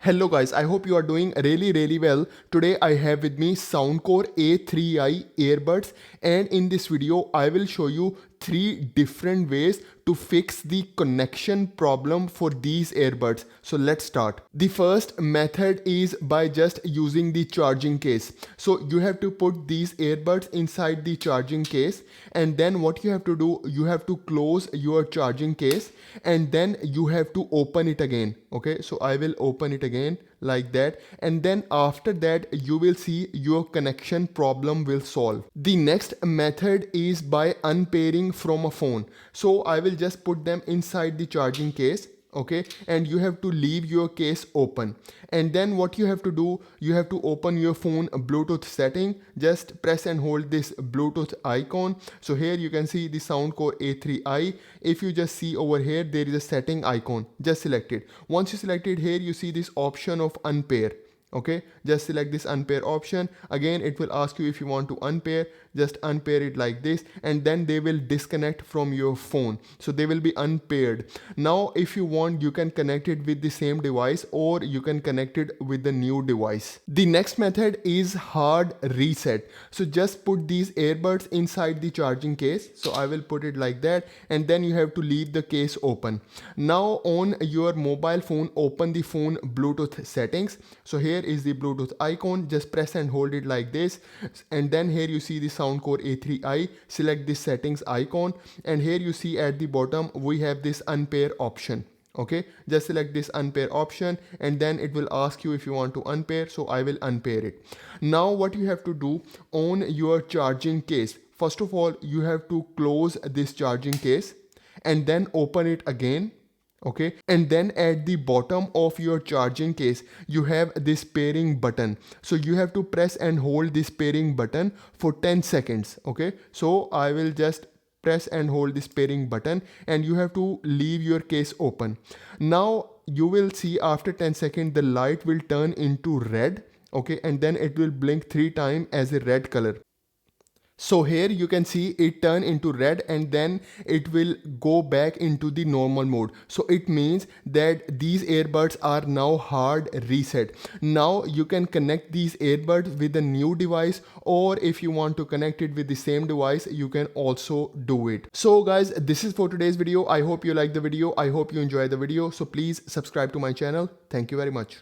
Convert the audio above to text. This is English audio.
Hello guys, I hope you are doing really well. Today I have with me Soundcore A3i earbuds, and in this video I will show you 3 different ways to fix the connection problem for these earbuds. So let's start. The first method is by just using the charging case. So you have to put these earbuds inside the charging case, and then what you have to do, you have to close your charging case and then you have to open it again. Okay, so I will open it again like that, and then after that you will see your connection problem will solve. The next method is by unpairing from a phone. So I will just put them inside the charging case, okay, and you have to leave your case open, and then what you have to do, you have to open your phone Bluetooth setting. Just press and hold this Bluetooth icon. So here you can see the Soundcore A3i. If you just see over here, there is a setting icon, just select it. Once you select it, here you see this option of unpair. Okay, just select this unpair option. Again, it will ask you if you want to unpair. Just unpair it like this, and then they will disconnect from your phone, so they will be unpaired. Now if you want, you can connect it with the same device, or you can connect it with the new device. The next method is hard reset. So just put these earbuds inside the charging case. So I will put it like that, and then you have to leave the case open. Now on your mobile phone, open the phone Bluetooth settings. So here is the Bluetooth icon. Just press and hold it like this, and then here you see the Soundcore A3i. Select this settings icon, and here you see at the bottom we have this unpair option. Okay, just select this unpair option, and then it will ask you if you want to unpair. So I will unpair it. Now what you have to do on your charging case, first of all you have to close this charging case and then open it again. Okay, and then at the bottom of your charging case you have this pairing button. So you have to press and hold this pairing button for 10 seconds. Okay, so I will just press and hold this pairing button, and you have to leave your case open. Now you will see after 10 seconds the light will turn into red. Okay, and then it will blink 3 times as a red color. So here you can see it turn into red, and then it will go back into the normal mode. So it means that these earbuds are now hard reset. Now you can connect these earbuds with a new device, or if you want to connect it with the same device, you can also do it. So guys, this is for today's video. I hope you like the video. I hope you enjoy the video. So please subscribe to my channel. Thank you very much.